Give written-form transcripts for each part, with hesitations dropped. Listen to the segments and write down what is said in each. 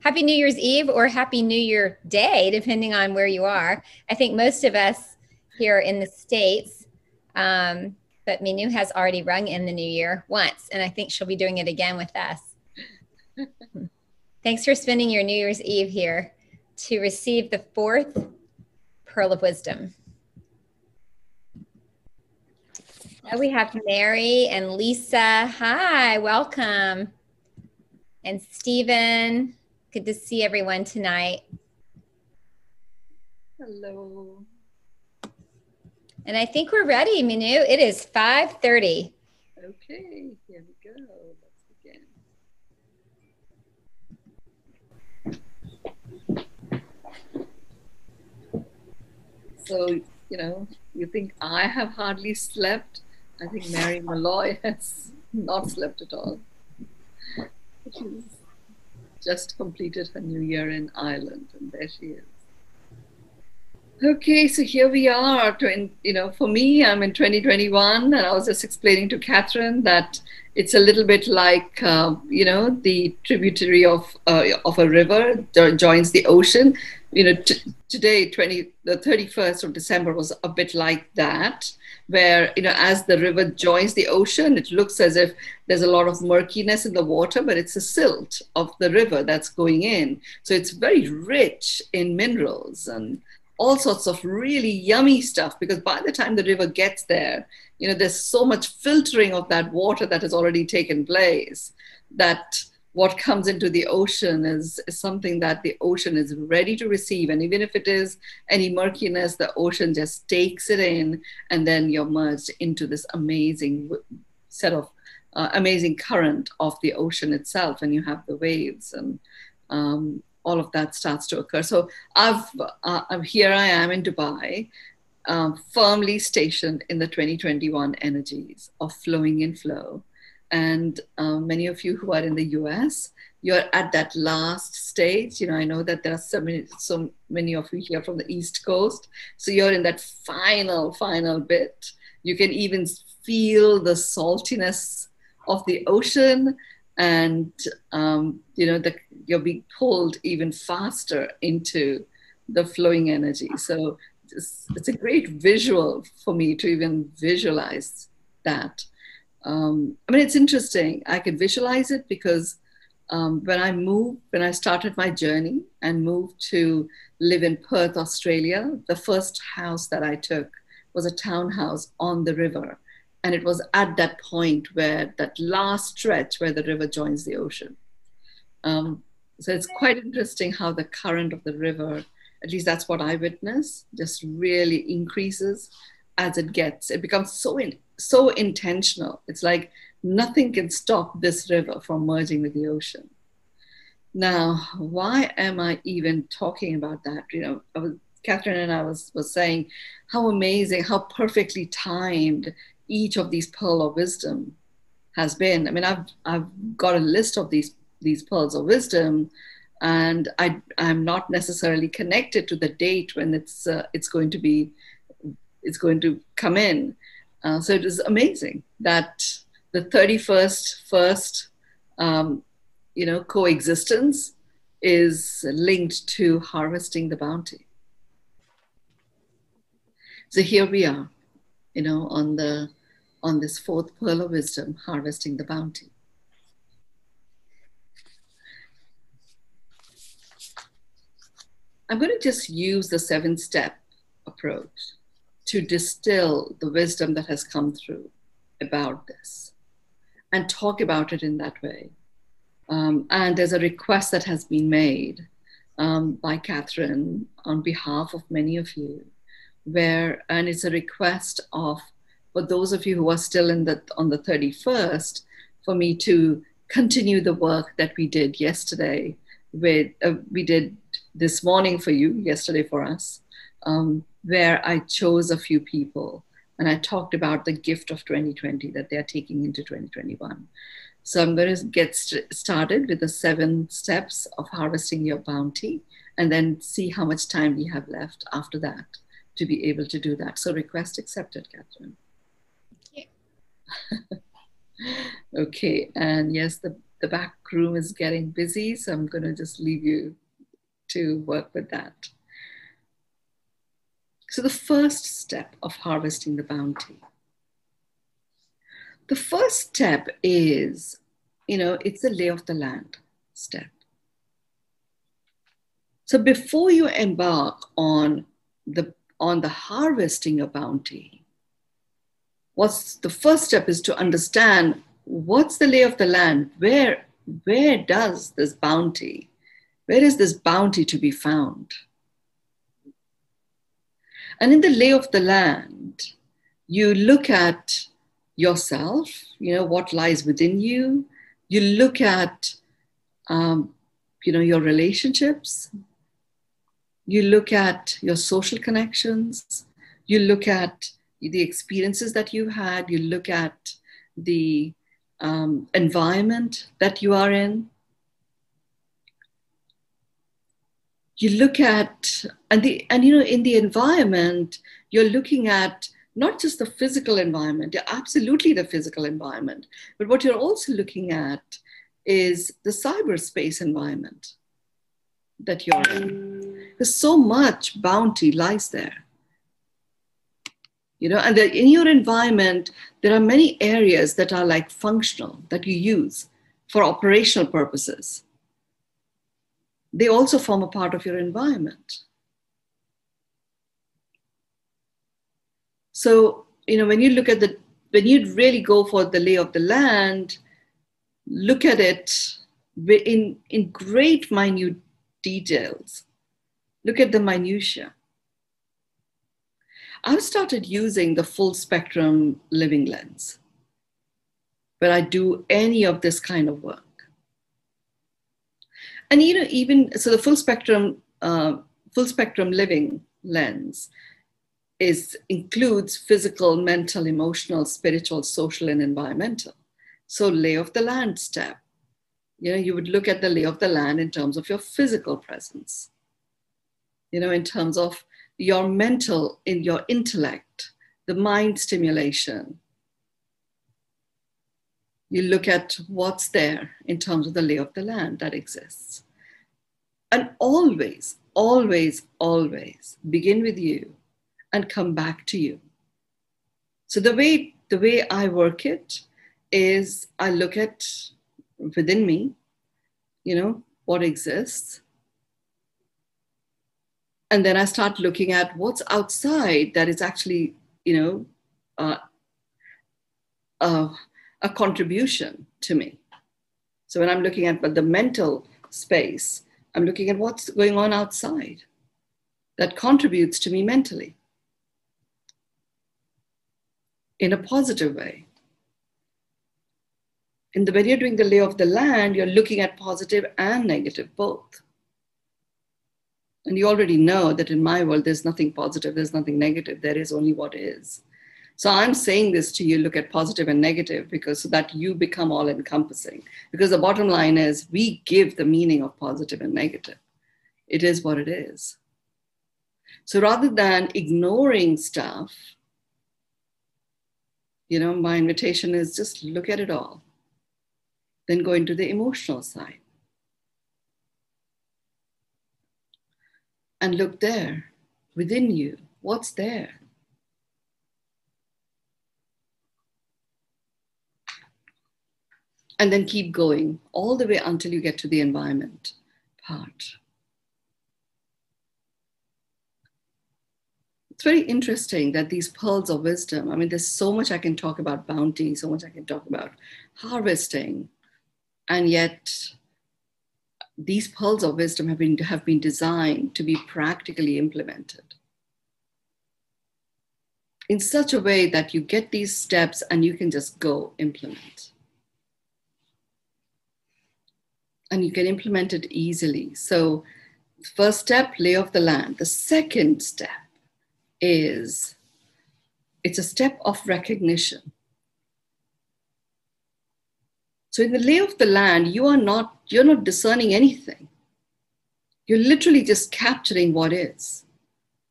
Happy New Year's Eve or Happy New Year Day, depending on where you are. I think most of us here in the States, but Mynoo has already rung in the new year once, and I think she'll be doing it again with us. Thanks for spending your New Year's Eve here to receive the fourth pearl of wisdom. Now we have Mary and Lisa. Hi, welcome. And Stephen, good to see everyone tonight. Hello. And I think we're ready, Mynoo. It is 5:30. Okay, here we go. Let's begin. So, you think I have hardly slept? I think Mary Malloy has not slept at all. She's just completed her new year in Ireland, and there she is. Okay, so here we are. For me, I'm in 2021, and I was just explaining to Catherine that it's a little bit like, the tributary of a river joins the ocean. Today, the 31st of December was a bit like that, where, as the river joins the ocean, it looks as if there's a lot of murkiness in the water, but it's a silt of the river that's going in. So it's very rich in minerals and all sorts of really yummy stuff, because by the time the river gets there, there's so much filtering of that water that has already taken place, that what comes into the ocean is something that the ocean is ready to receive. And even if it is any murkiness, the ocean just takes it in, and then you're merged into this amazing set of amazing current of the ocean itself, and you have the waves and all of that starts to occur. So here I am in Dubai, firmly stationed in the 2021 energies of flowing in flow. And many of you who are in the US, you're at that last stage. I know that there are so many of you here from the East Coast. So you're in that final bit. You can even feel the saltiness of the ocean, and you're being pulled even faster into the flowing energy. So it's a great visual for me to even visualize that. It's interesting. I could visualize it because when I started my journey and moved to live in Perth, Australia, the first house that I took was a townhouse on the river. And it was at that point where that last stretch where the river joins the ocean. So it's quite interesting how the current of the river, at least that's what I witness, just really increases as it becomes so intentional. It's like nothing can stop this river from merging with the ocean. Now, why am I even talking about that? Catherine and I was saying how amazing, how perfectly timed each of these pearl of wisdom has been. I've got a list of these pearls of wisdom, and I'm not necessarily connected to the date when it's going to come in. So it is amazing that the 31st first coexistence is linked to harvesting the bounty. So here we are, on this fourth pearl of wisdom, harvesting the bounty. I'm going to just use the 7-step approach to distill the wisdom that has come through about this and talk about it in that way. And there's a request that has been made by Catherine on behalf of many of you, and it's a request for those of you who are still on the 31st, for me to continue the work that we did yesterday. We did this morning for you, yesterday for us, where I chose a few people and I talked about the gift of 2020 that they're taking into 2021. So I'm going to get started with the 7 steps of harvesting your bounty, and then see how much time we have left after that to be able to do that. So request accepted, Catherine. Thank you. Okay, and yes, the the back room is getting busy, so I'm going to just leave you to work with that. So the first step of harvesting the bounty. The first step is, it's the lay of the land step. So before you embark on the harvesting of bounty, what's the first step is to understand what's the lay of the land. Where does this bounty, where is this bounty to be found? And in the lay of the land, you look at yourself, what lies within you. You look at, your relationships. You look at your social connections. You look at the experiences that you had. You look at the environment that you are in. You look at, in the environment, you're looking at not just the physical environment, absolutely the physical environment, but what you're also looking at is the cyberspace environment that you're in. Because so much bounty lies there. And in your environment, there are many areas that are like functional, that you use for operational purposes. They also form a part of your environment. So, when you really go for the lay of the land, look at it in great minute details. Look at the minutiae. I've started using the full spectrum living lens when I do any of this kind of work. And even so, the full spectrum living lens includes physical, mental, emotional, spiritual, social, and environmental. So lay of the land step, you would look at the lay of the land in terms of your physical presence, in terms of your mental, in your intellect, the mind stimulation. You look at what's there in terms of the lay of the land that exists. And always, always, always begin with you and come back to you. So the way I work it is I look at within me, what exists. And then I start looking at what's outside that is actually, a contribution to me. So when I'm looking at the mental space, I'm looking at what's going on outside that contributes to me mentally in a positive way. When you're doing the lay of the land, you're looking at positive and negative both. And you already know that in my world, there's nothing positive, there's nothing negative, there is only what is. So I'm saying this to you, look at positive and negative, so that you become all encompassing. Because the bottom line is we give the meaning of positive and negative. It is what it is. So rather than ignoring stuff, my invitation is just look at it all. Then go into the emotional side. And look there, within you, what's there? And then keep going all the way until you get to the environment part. It's very interesting that these pearls of wisdom, there's so much I can talk about bounty, so much I can talk about harvesting, and yet these pearls of wisdom have been designed to be practically implemented in such a way that you get these steps and you can just go implement. And you can implement it easily. So first step, lay of the land. The second step is, it's a step of recognition. So in the lay of the land, you're not discerning anything. You're literally just capturing what is.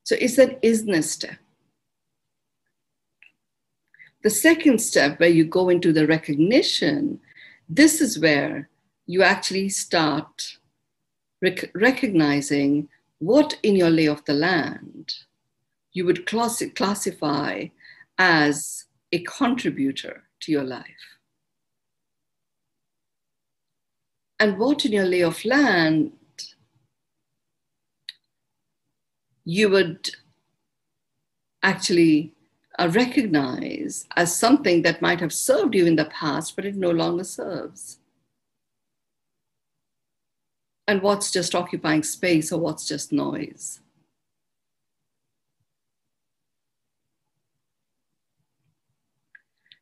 So it's an isness step. The second step, where you go into the recognition, this is where you actually start recognizing what in your lay of the land you would classify as a contributor to your life. And what in your lay of land you would actually recognize as something that might have served you in the past, but it no longer serves. And what's just occupying space or what's just noise.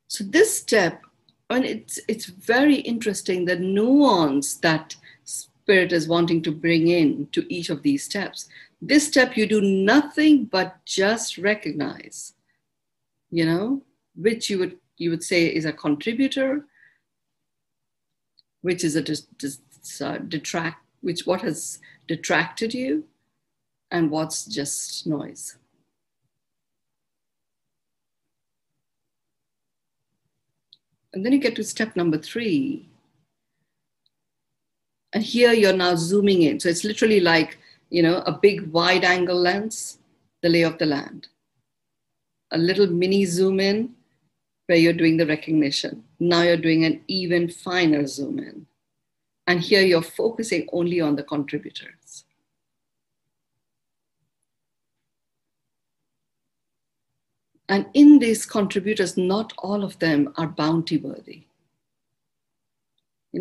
So this step, and it's very interesting, the nuance that Spirit is wanting to bring in to each of these steps. This step, you do nothing but just recognize, which you would say is a contributor, which is what has detracted you, and what's just noise. And then you get to step number 3. And here you're now zooming in. So it's literally like, a big wide angle lens, the lay of the land. A little mini zoom in where you're doing the recognition. Now you're doing an even finer zoom in. And here you're focusing only on the contributors. And in these contributors, not all of them are bounty worthy.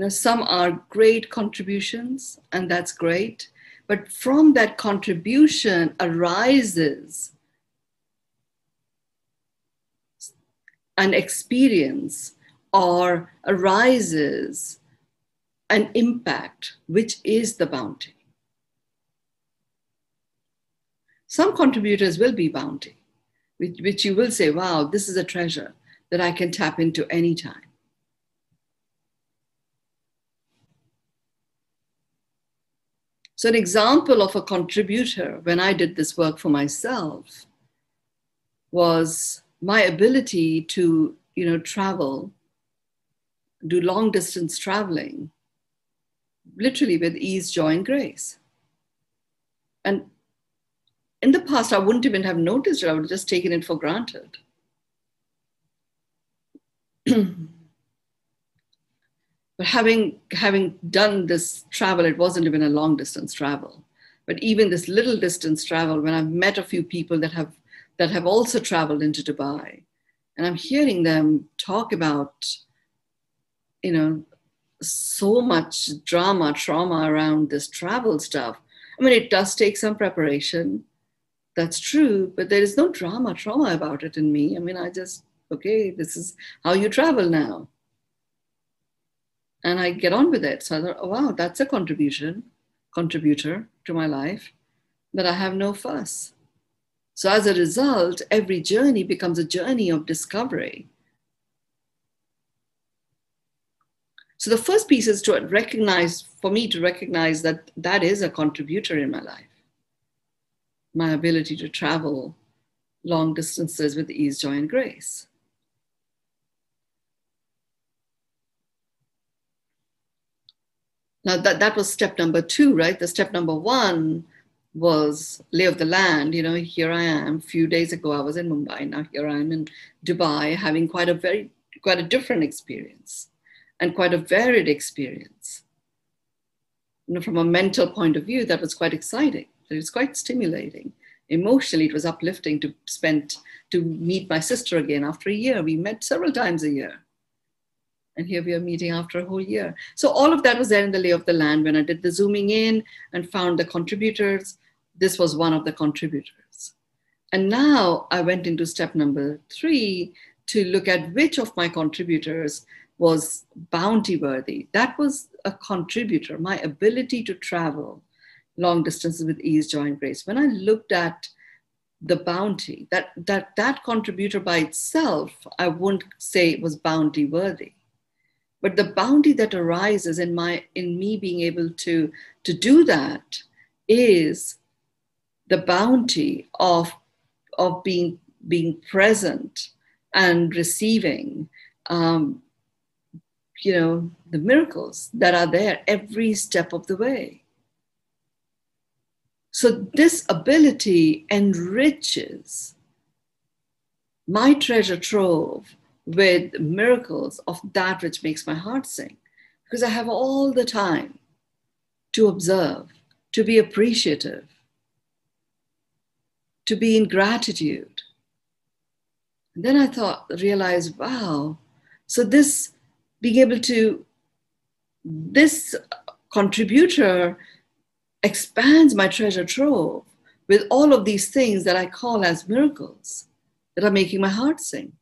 Some are great contributions, and that's great. But from that contribution arises an experience or arises an impact, which is the bounty. Some contributors will be bounty, which you will say, wow, this is a treasure that I can tap into anytime. So an example of a contributor when I did this work for myself was my ability to, travel, do long distance traveling, literally with ease, joy, and grace. And in the past, I wouldn't even have noticed it. I would have just taken it for granted. But having done this travel, it wasn't even a long distance travel, but even this little distance travel, when I've met a few people that have also traveled into Dubai, and I'm hearing them talk about, so much trauma around this travel stuff. I mean, it does take some preparation. That's true, but there is no trauma about it in me. I mean, okay, this is how you travel now. And I get on with it. So I thought, oh, wow, that's a contributor to my life, that I have no fuss. So as a result, every journey becomes a journey of discovery. So the first piece is for me to recognize that that is a contributor in my life. My ability to travel long distances with ease, joy, and grace. Now that was step number 2, right? The step number 1 was lay of the land. Here I am. A few days ago, I was in Mumbai. Now here I am in Dubai, having quite a different experience and quite a varied experience. From a mental point of view, that was quite exciting. It was quite stimulating. Emotionally, it was uplifting to meet my sister again after a year. We met several times a year. And here we are meeting after a whole year. So all of that was there in the lay of the land. When I did the zooming in and found the contributors, this was one of the contributors. And now I went into step number 3 to look at which of my contributors was bounty worthy. That was a contributor, my ability to travel long distances with ease, joy, and grace. When I looked at the bounty, that contributor by itself, I wouldn't say it was bounty worthy. But the bounty that arises in me being able to do that is the bounty of being present and receiving, the miracles that are there every step of the way. So this ability enriches my treasure trove with miracles of that which makes my heart sing, because I have all the time to observe, to be appreciative, to be in gratitude. And then I realized, wow, so this contributor expands my treasure trove with all of these things that I call as miracles that are making my heart sing.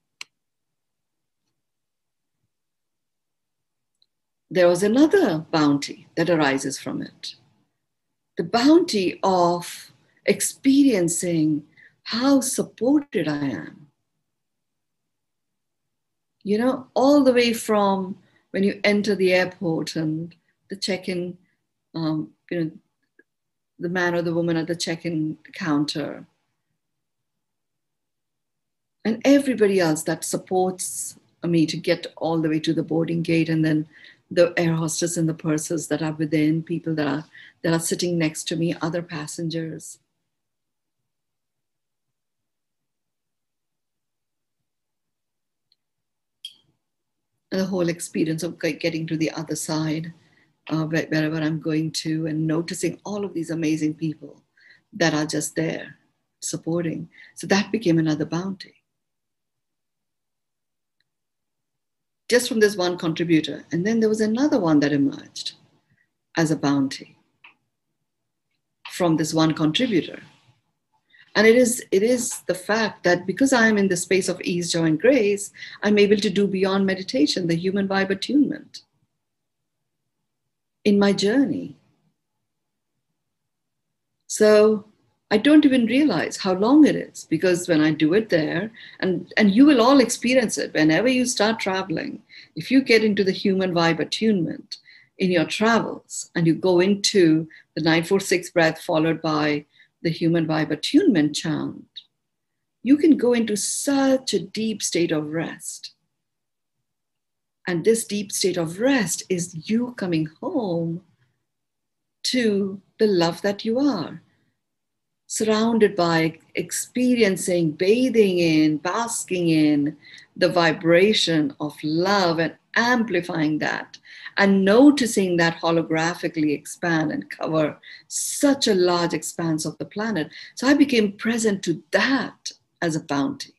There was another bounty that arises from it. The bounty of experiencing how supported I am. All the way from when you enter the airport and the check-in, the man or the woman at the check-in counter, and everybody else that supports me to get all the way to the boarding gate, and then the air hostess and the pursers that are within, people that are sitting next to me, other passengers. And the whole experience of getting to the other side, wherever I'm going to, and noticing all of these amazing people that are just there supporting. So that became another bounty. Just from this one contributor. And then there was another one that emerged as a bounty from this one contributor. And it is the fact that because I'm in the space of ease, joy, and grace, I'm able to do beyond meditation, the human vibe attunement in my journey. So I don't even realize how long it is, because when I do it there, and you will all experience it whenever you start traveling, if you get into the human vibe attunement in your travels and you go into the 946 breath followed by the human vibe attunement chant, you can go into such a deep state of rest. And this deep state of rest is you coming home to the love that you are, surrounded by experiencing, bathing in, basking in the vibration of love and amplifying that, and noticing that holographically expand and cover such a large expanse of the planet. So I became present to that as a bounty.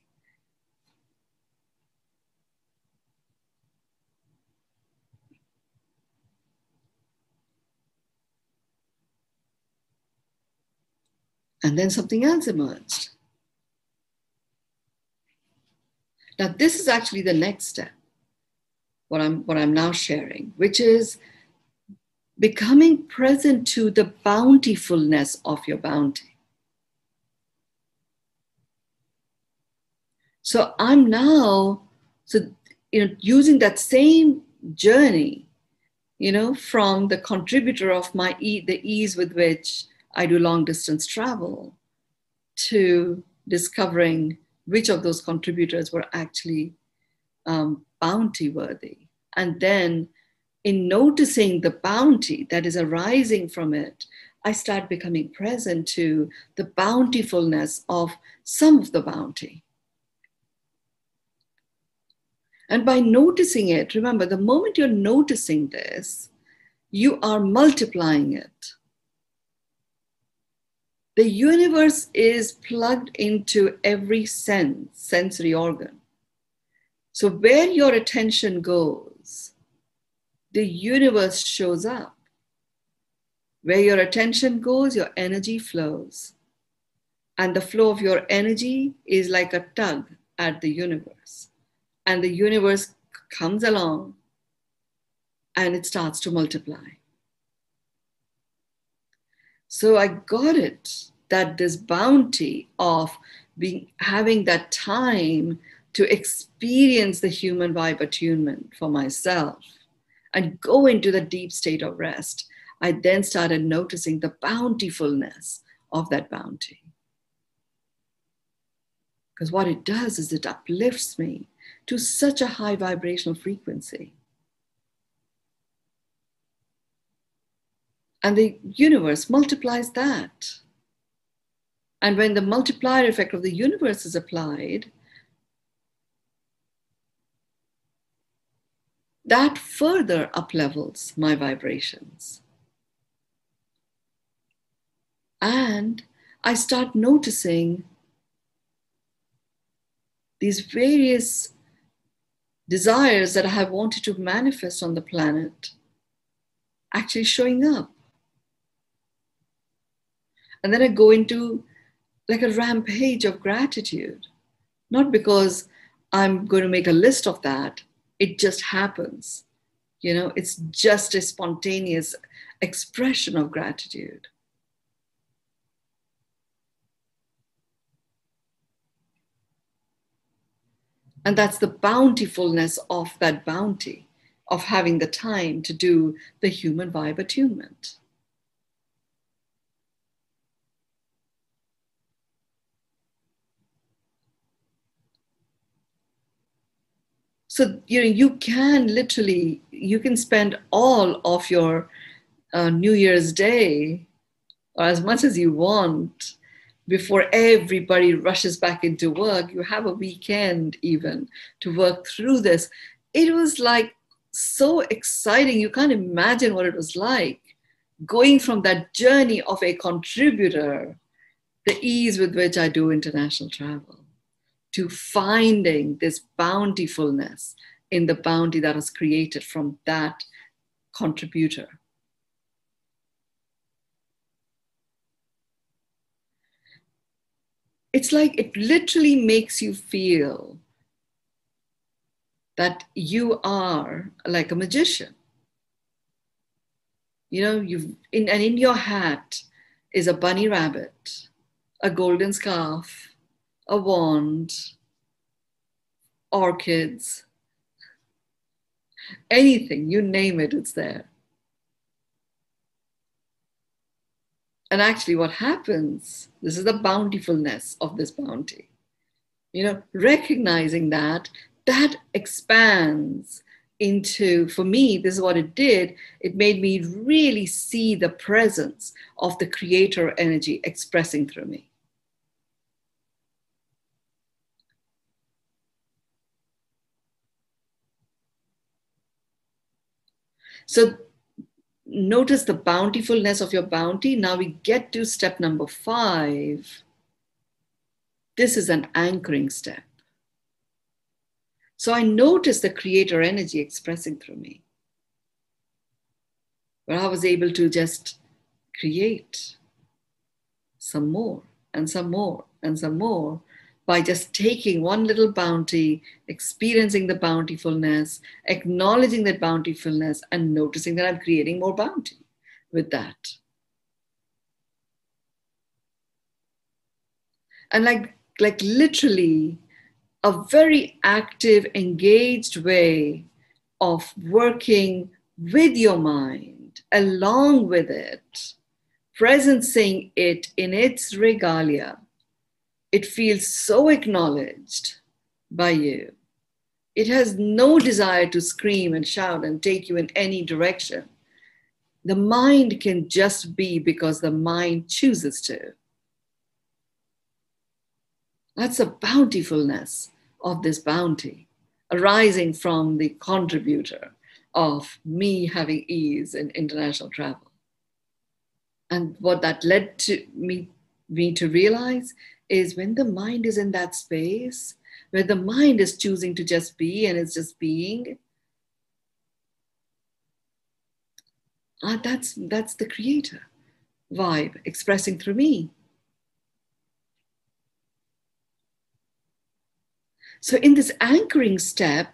And then something else emerged. Now, this is actually the next step, what I'm now sharing, which is becoming present to the bountifulness of your bounty. So I'm now, using that same journey, from the contributor of the ease with which I do long distance travel, to discovering which of those contributors were actually bounty worthy. And then in noticing the bounty that is arising from it, I start becoming present to the bountifulness of some of the bounty. And by noticing it, remember, the moment you're noticing this, you are multiplying it. The universe is plugged into every sensory organ. So where your attention goes, the universe shows up. Where your attention goes, your energy flows. And the flow of your energy is like a tug at the universe. And the universe comes along and it starts to multiply. So I got it, that this bounty of having that time to experience the human vibe attunement for myself and go into the deep state of rest, I then started noticing the bountifulness of that bounty. Because what it does is it uplifts me to such a high vibrational frequency. And the universe multiplies that. And when the multiplier effect of the universe is applied, that further uplevels my vibrations. And I start noticing these various desires that I have wanted to manifest on the planet actually showing up. And then I go into like a rampage of gratitude, not because I'm going to make a list of that. It just happens. You know, it's just a spontaneous expression of gratitude. And that's the bountifulness of that bounty, of having the time to do the human vibe attunement. So, you know, you can literally, you can spend all of your New Year's Day, or as much as you want, before everybody rushes back into work. You have a weekend even to work through this. It was like so exciting. You can't imagine what it was like going from that journey of a contributor, the ease with which I do international travel, to finding this bountifulness in the bounty that was created from that contributor. It's like it literally makes you feel that you are like a magician. You know, and in your hat is a bunny rabbit, a golden scarf, a wand, orchids, anything, you name it, it's there. And actually, what happens, this is the bountifulness of this bounty. You know, recognizing that, that expands into, for me, this is what it did. It made me really see the presence of the creator energy expressing through me. So notice the bountifulness of your bounty. Now we get to step number 5. This is an anchoring step. So I noticed the creator energy expressing through me, where I was able to just create some more and some more and some more by just taking one little bounty, experiencing the bountifulness, acknowledging that bountifulness, and noticing that I'm creating more bounty with that. And like literally a very active, engaged way of working with your mind, along with it, presencing it in its regalia. It feels so acknowledged by you. It has no desire to scream and shout and take you in any direction. The mind can just be because the mind chooses to. That's the bountifulness of this bounty, arising from the contributor of me having ease in international travel. And what that led to me to realize is when the mind is in that space, where the mind is choosing to just be and it's just being, that's the creator vibe expressing through me. So in this anchoring step,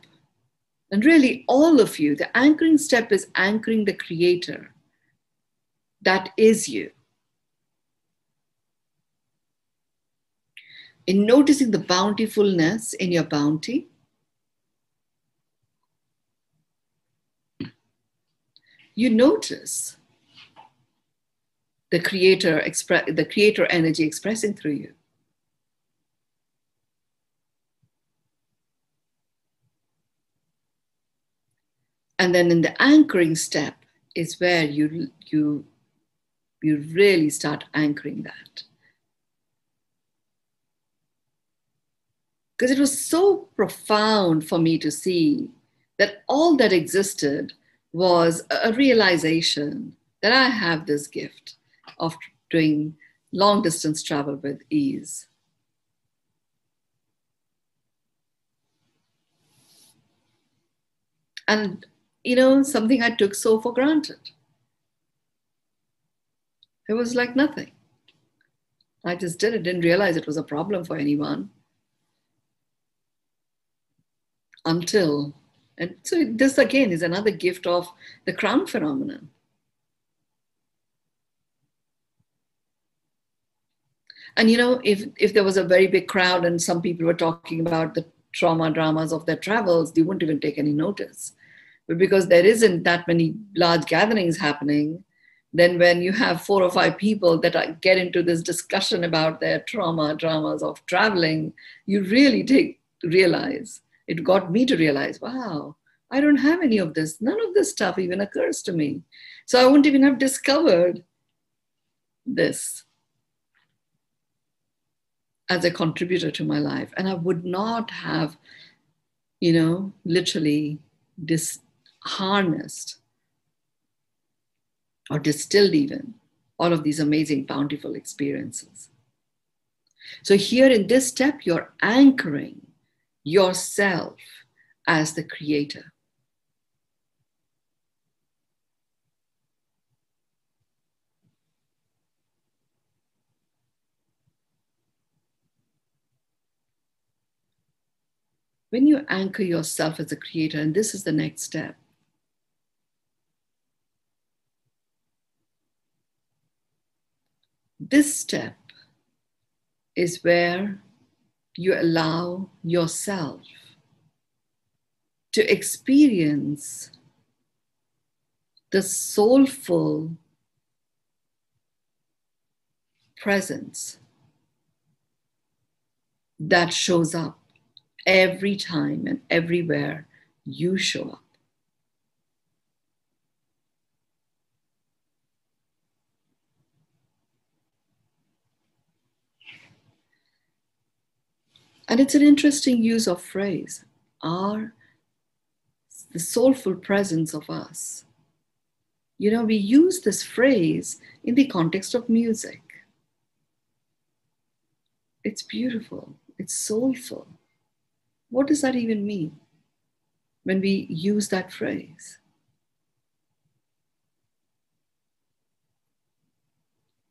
and really all of you, the anchoring step is anchoring the creator that is you. In noticing the bountifulness in your bounty, you notice the creator energy expressing through you. And then in the anchoring step is where you You really start anchoring that. Because it was so profound for me to see that all that existed was a realization that I have this gift of doing long distance travel with ease. And, something I took so for granted. It was like nothing. I just did it, didn't realize it was a problem for anyone until, and so this again is another gift of the crown phenomenon. And if there was a very big crowd and some people were talking about the trauma dramas of their travels, they wouldn't even take any notice. But because there isn't that many large gatherings happening, then when you have 4 or 5 people that get into this discussion about their trauma dramas of traveling, you really realize, it got me to realize, wow, I don't have any of this. None of this stuff even occurs to me. So I wouldn't even have discovered this as a contributor to my life. And I would not have, literally harnessed or distilled even all of these amazing, bountiful experiences. So here in this step, you're anchoring yourself as the creator. When you anchor yourself as a creator, and this is the next step, this step is where you allow yourself to experience the soulful presence that shows up every time and everywhere you show up. And it's an interesting use of phrase, the soulful presence of us. We use this phrase in the context of music. It's beautiful, it's soulful. What does that even mean when we use that phrase?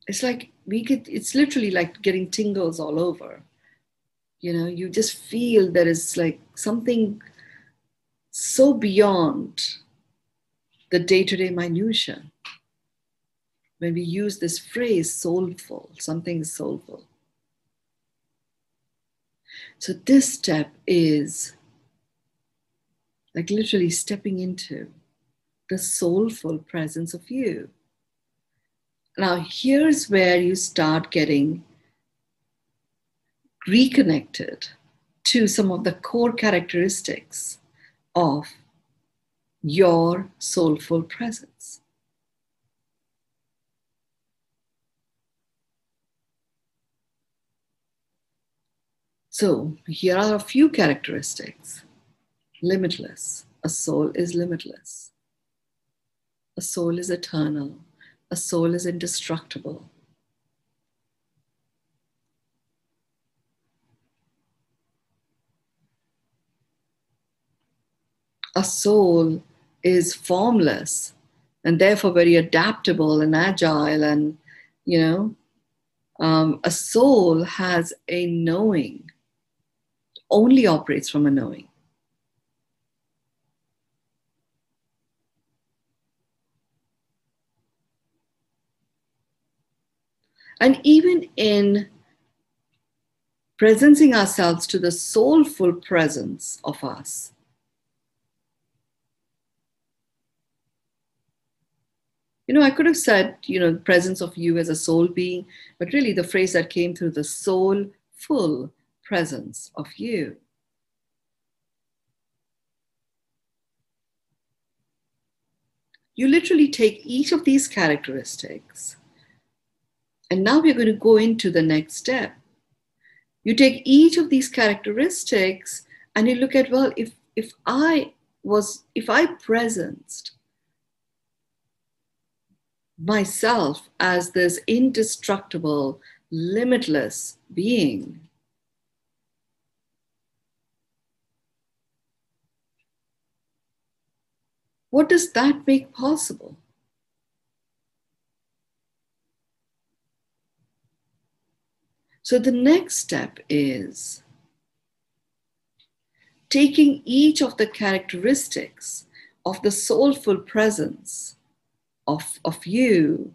It's literally like getting tingles all over. You just feel there is like something so beyond the day-to-day minutia when we use this phrase soulful, something is soulful. So this step is like literally stepping into the soulful presence of you. Now, here's where you start getting reconnected to some of the core characteristics of your soulful presence. So here are a few characteristics. Limitless. A soul is limitless. A soul is eternal. A soul is indestructible. A soul is formless and therefore very adaptable and agile. And, a soul has a knowing, only operates from a knowing. And even in presencing ourselves to the soulful presence of us, I could have said, the presence of you as a soul being, but really the phrase that came through, the soulful presence of you. You literally take each of these characteristics And now we're going to go into the next step. You take each of these characteristics and you look at, well, if I presenced myself as this indestructible, limitless being, what does that make possible? So the next step is taking each of the characteristics of the soulful presence of you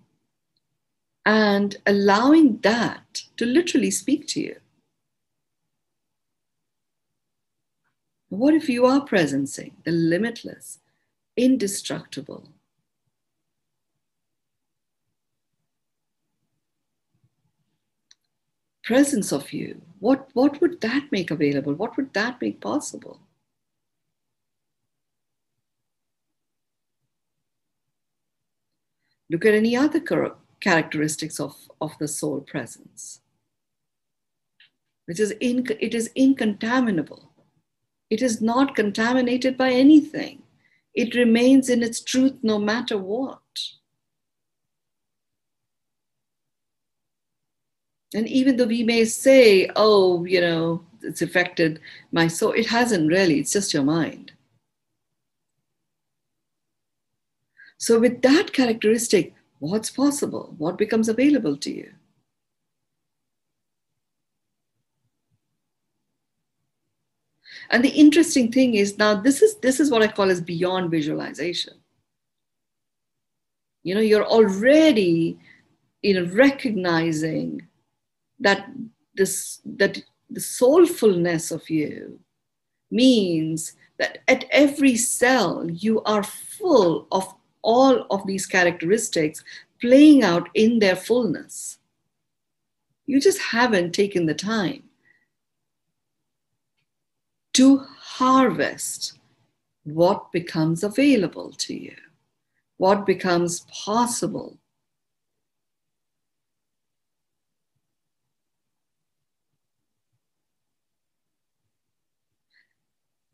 and allowing that to literally speak to you. What if you are presencing the limitless, indestructible, presence of you? What would that make available? What would that make possible? Look at any other characteristics of the soul presence. It is incontaminable. It is not contaminated by anything. It remains in its truth no matter what. And even though we may say, oh, it's affected my soul, it hasn't really, it's just your mind. So with that characteristic, what's possible? What becomes available to you? And the interesting thing is now this is what I call as beyond visualization. You're already recognizing that the soulfulness of you means that at every cell you are full of all of these characteristics playing out in their fullness. You just haven't taken the time to harvest what becomes available to you, what becomes possible.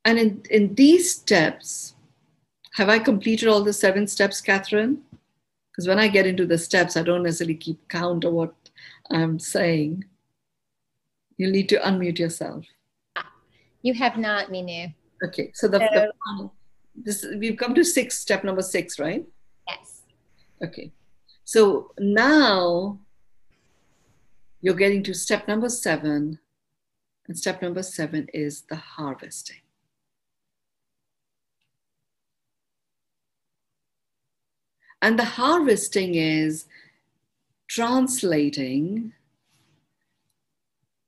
And in these steps, have I completed all the 7 steps, Catherine? Because when I get into the steps, I don't necessarily keep count of what I'm saying. You'll need to unmute yourself. You have not, Mynoo. Okay, so we've come to step number 6, right? Yes. Okay, so now you're getting to step number 7, and step number 7 is the harvesting. And the harvesting is translating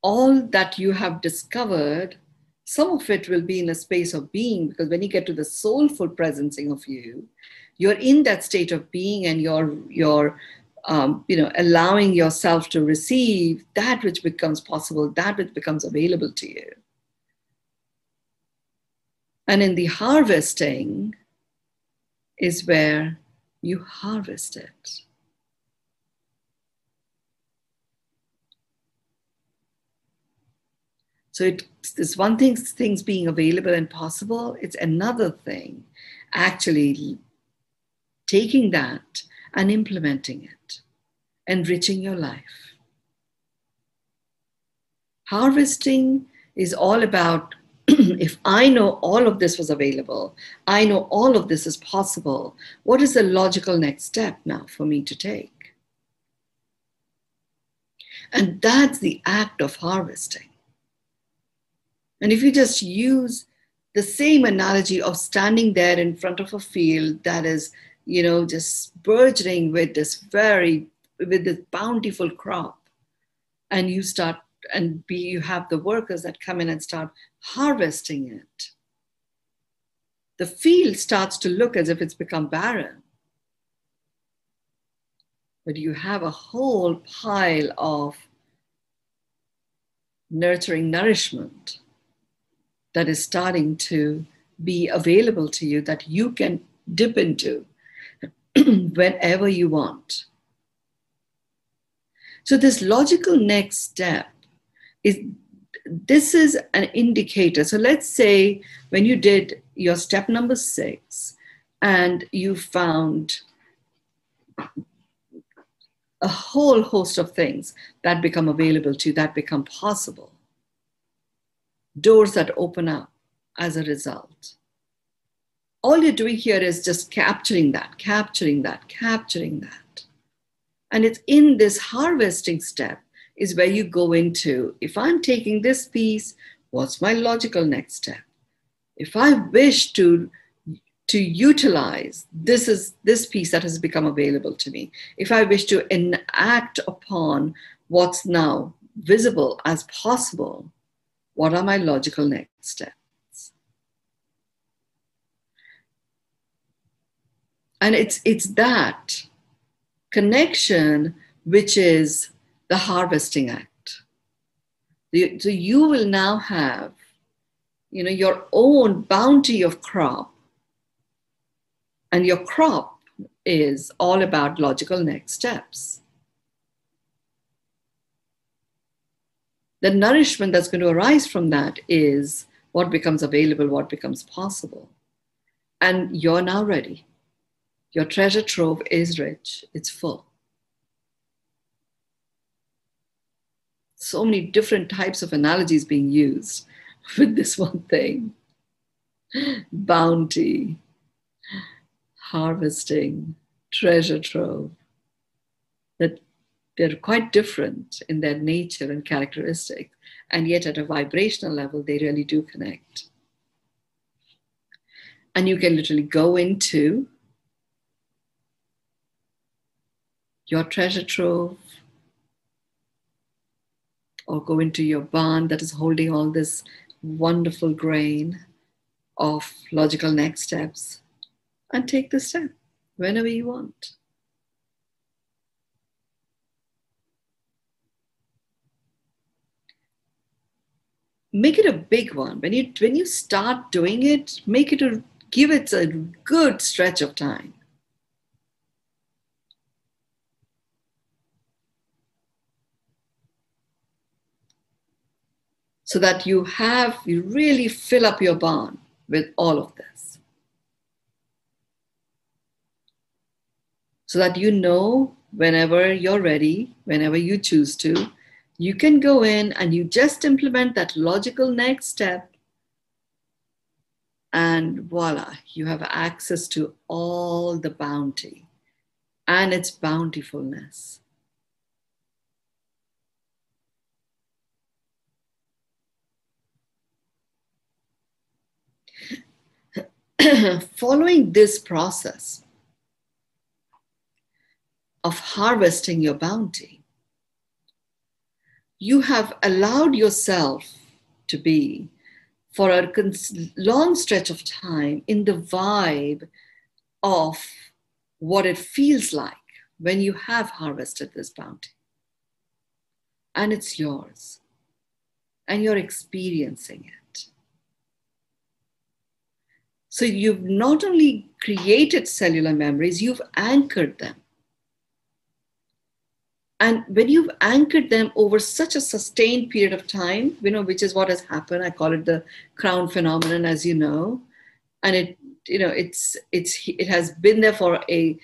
all that you have discovered. Some of it will be in a space of being, because when you get to the soulful presencing of you, you're in that state of being and you're allowing yourself to receive that which becomes possible, that which becomes available to you. And in the harvesting is where you harvest it. So it's one thing, things being available and possible. It's another thing actually taking that and implementing it, enriching your life. Harvesting is all about if I know all of this was available, I know all of this is possible, what is the logical next step now for me to take? And that's the act of harvesting. And if you just use the same analogy of standing there in front of a field that is, just burgeoning with this bountiful crop, and you have the workers that come in and start harvesting it, the field starts to look as if it's become barren. But you have a whole pile of nurturing nourishment that is starting to be available to you that you can dip into whenever you want. So this logical next step is, this is an indicator. So let's say when you did your step number 6 and you found a whole host of things that become available to you, that become possible, doors that open up as a result. All you're doing here is just capturing that, capturing that, capturing that. And it's in this harvesting step is where you go into, if I'm taking this piece, what's my logical next step? If I wish to utilize this piece that has become available to me, if I wish to enact upon what's now visible as possible, what are my logical next steps? And it's that connection which is the harvesting act. So you will now have, your own bounty of crop, and your crop is all about logical next steps. The nourishment that's going to arise from that is what becomes available, what becomes possible. And you're now ready. Your treasure trove is rich, it's full. So many different types of analogies being used with this one thing. Bounty, harvesting, treasure trove. That they're quite different in their nature and characteristics, and yet at a vibrational level, they really do connect. And you can literally go into your treasure trove, or go into your barn that is holding all this wonderful grain of logical next steps, and take the step whenever you want. Make it a big one. When you start doing it, give it a good stretch of time. So that you really fill up your barn with all of this. So that whenever you're ready, whenever you choose to, you can go in and you just implement that logical next step, and voila, you have access to all the bounty and its bountifulness. Following this process of harvesting your bounty, you have allowed yourself to be, for a long stretch of time, in the vibe of what it feels like when you have harvested this bounty. And it's yours. And you're experiencing it. So you've not only created cellular memories, you've anchored them. And when you've anchored them over such a sustained period of time, which is what has happened, I call it the crown phenomenon, as you know, and it has been there for a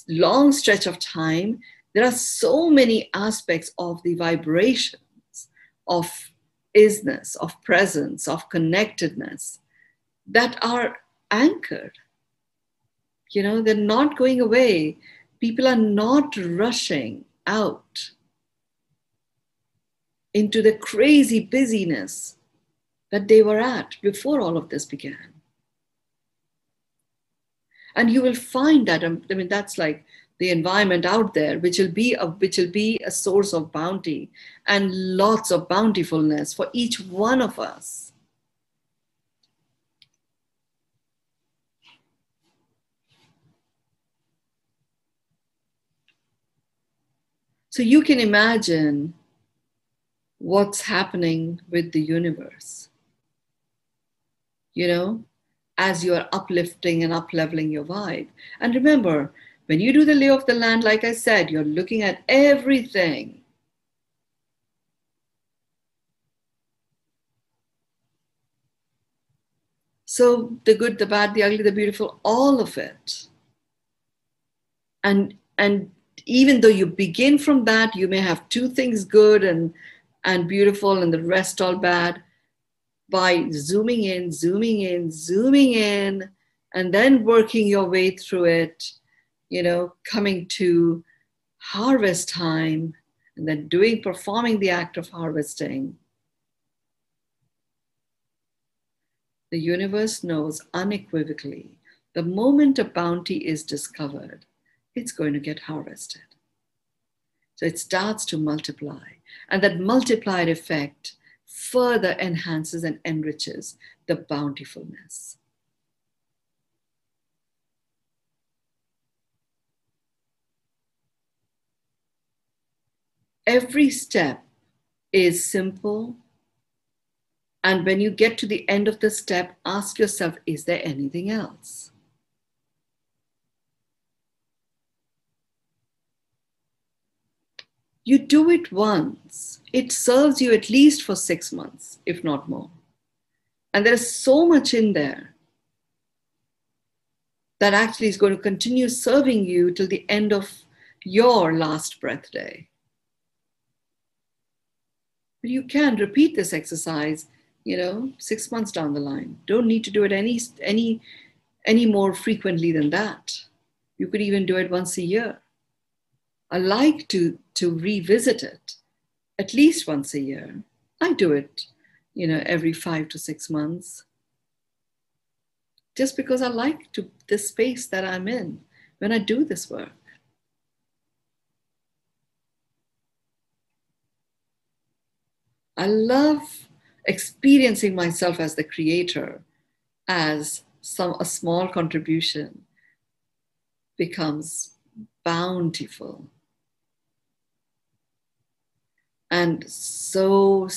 long stretch of time. There are so many aspects of the vibrations of isness, of presence, of connectedness that are anchored. They're not going away. People are not rushing out into the crazy busyness that they were at before all of this began. And you will find that, that's like the environment out there, which will be a source of bounty and lots of bountifulness for each one of us. So you can imagine what's happening with the universe, as you are uplifting and up-leveling your vibe. And remember, when you do the lay of the land, like I said, you're looking at everything So the good, the bad, the ugly, the beautiful, all of it. And even though you begin from that, you may have two things good and beautiful and the rest all bad. By zooming in, zooming in, zooming in, and then working your way through it, coming to harvest time, and then performing the act of harvesting, the universe knows unequivocally the moment a bounty is discovered, it's going to get harvested. So it starts to multiply, and that multiplied effect further enhances and enriches the bountifulness. Every step is simple. And when you get to the end of the step, ask yourself, is there anything else? You do it once. It serves you at least for 6 months, if not more. And there is so much in there that actually is going to continue serving you till the end of your last breath day. But you can repeat this exercise, 6 months down the line. Don't need to do it any more frequently than that. You could even do it once a year. I like to revisit it at least once a year. I do it, every 5 to 6 months. Just because I like the space that I'm in when I do this work. I love experiencing myself as the creator, as a small contribution becomes bountiful and so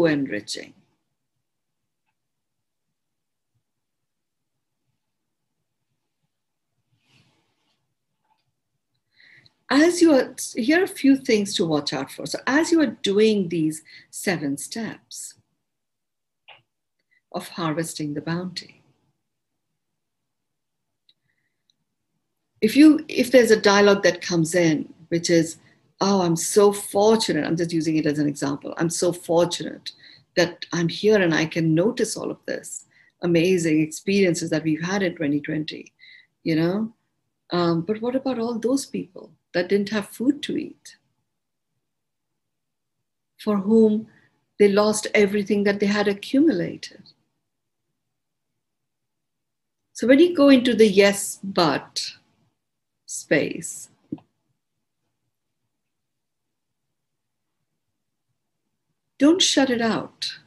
enriching. Here are a few things to watch out for. So as you are doing these 7 steps of harvesting the bounty, if there's a dialogue that comes in, which is, oh, I'm so fortunate, I'm just using it as an example, I'm so fortunate that I'm here and I can notice all of this amazing experiences that we've had in 2020, but what about all those people that didn't have food to eat, for whom they lost everything that they had accumulated? So when you go into the yes, but space, don't shut it out.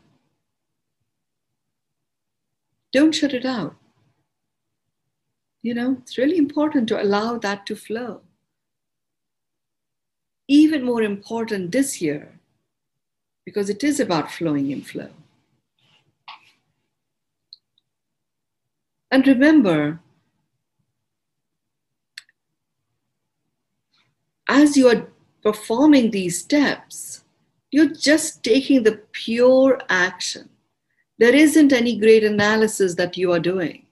Don't shut it out. It's really important to allow that to flow. Even more important this year, because it is about flowing in flow. And remember, as you are performing these steps, you're just taking the pure action. There isn't any great analysis that you are doing.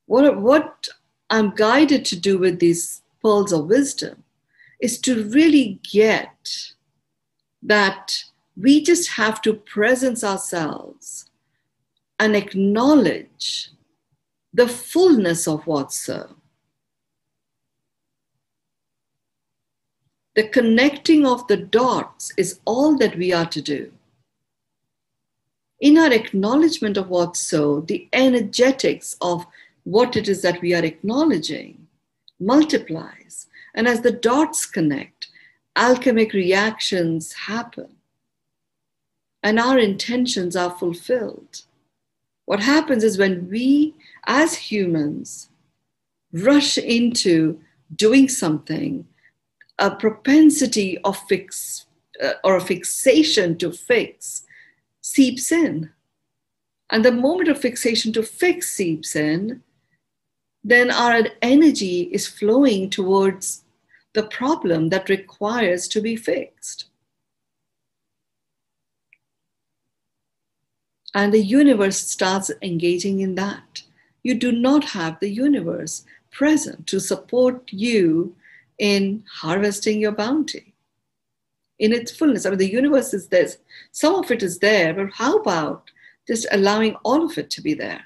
What I'm guided to do with these pearls of wisdom is to really get that we just have to presence ourselves and acknowledge the fullness of what's so. The connecting of the dots is all that we are to do. In our acknowledgement of what's so, the energetics of what it is that we are acknowledging multiplies. And as the dots connect, alchemic reactions happen. And our intentions are fulfilled. What happens is when we, as humans, rush into doing something, a propensity of or a fixation to fix seeps in. And the moment of fixation to fix seeps in, then our energy is flowing towards the problem that requires to be fixed. And the universe starts engaging in that. You do not have the universe present to support you in harvesting your bounty in its fullness. I mean, the universe is there. Some of it is there, but how about just allowing all of it to be there?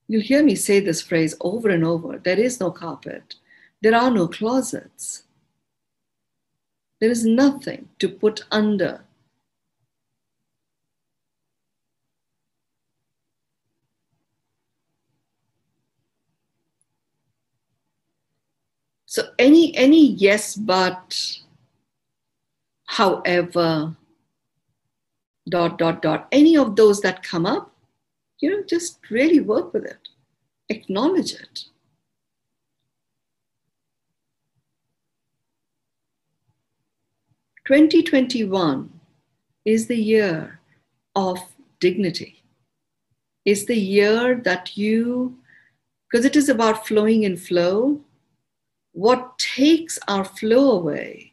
You'll hear me say this phrase over and over. There is no carpet. There are no closets. There is nothing to put under. So any yes, but, however, ... any of those that come up, just really work with it. Acknowledge it. "2021 is the year of dignity. Is the year that because it is about flowing in flow. What takes our flow away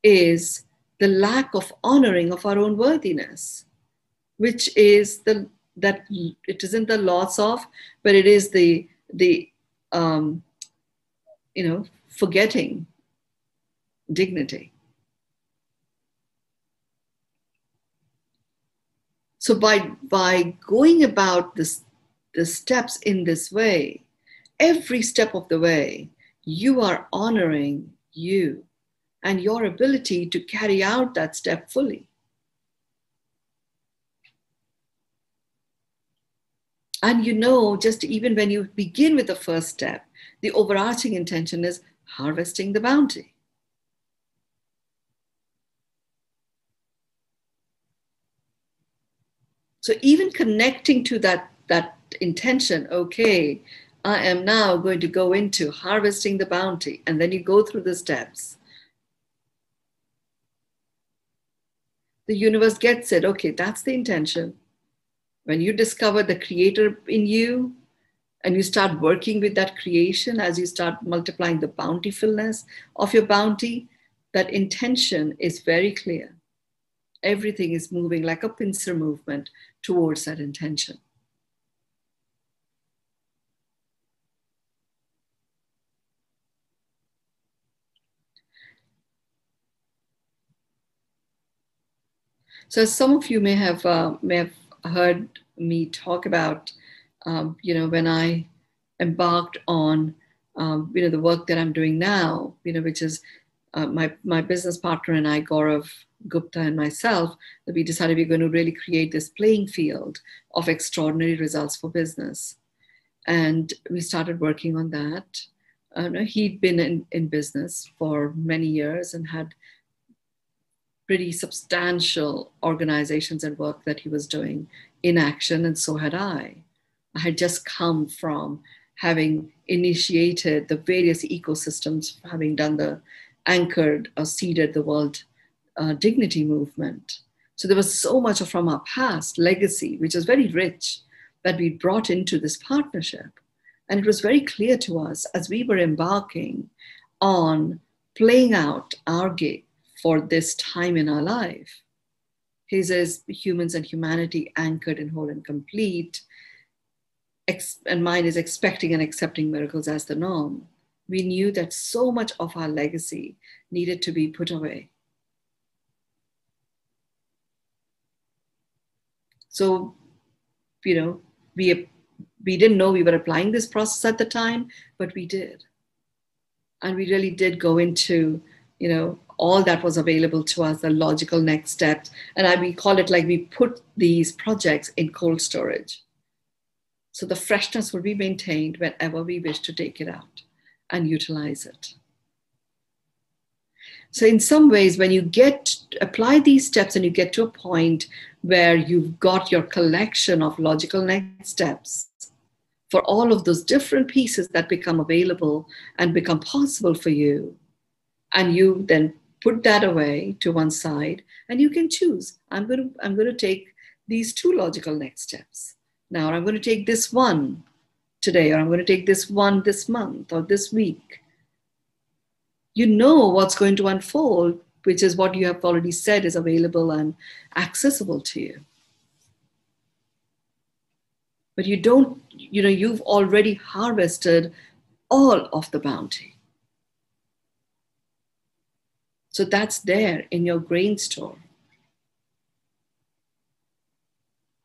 is the lack of honoring of our own worthiness, which is that it isn't the loss of, but it is the forgetting dignity. So by going about the steps in this way, every step of the way, you are honoring you and your ability to carry out that step fully. And just even when you begin with the first step, the overarching intention is harvesting the bounty. So even connecting to that intention, okay, I am now going to go into harvesting the bounty, and then you go through the steps. The universe gets it. Okay, that's the intention. When you discover the creator in you and you start working with that creation, as you start multiplying the bountifulness of your bounty, that intention is very clear. Everything is moving like a pincer movement towards that intention. So some of you may have heard me talk about, when I embarked on, the work that I'm doing now, which is my business partner and I, Gaurav Gupta and myself, that we decided we're going to really create this playing field of extraordinary results for business. And we started working on that. He'd been in business for many years and had pretty substantial organizations and work that he was doing in action, and so had I. I had just come from having initiated the various ecosystems, having done the anchored or seeded the world dignity movement. So there was so much from our past legacy, which is very rich, that we brought into this partnership. And it was very clear to us as we were embarking on playing out our game for this time in our life. His is humans and humanity anchored in whole and complete, and mine is expecting and accepting miracles as the norm. We knew that so much of our legacy needed to be put away. So, we didn't know we were applying this process at the time, but we did. And we really did go into, all that was available to us, the logical next steps. And we call it like we put these projects in cold storage. So the freshness will be maintained whenever we wish to take it out and utilize it. So in some ways, when you apply these steps and you get to a point where you've got your collection of logical next steps for all of those different pieces that become available and become possible for you, and you then put that away to one side, and you can choose. I'm going to take these two logical next steps now, or I'm going to take this one today, or I'm going to take this one this month or this week. You know what's going to unfold which is what you have already said is available and accessible to you. But you don't, you've already harvested all of the bounty. So that's there in your grain store.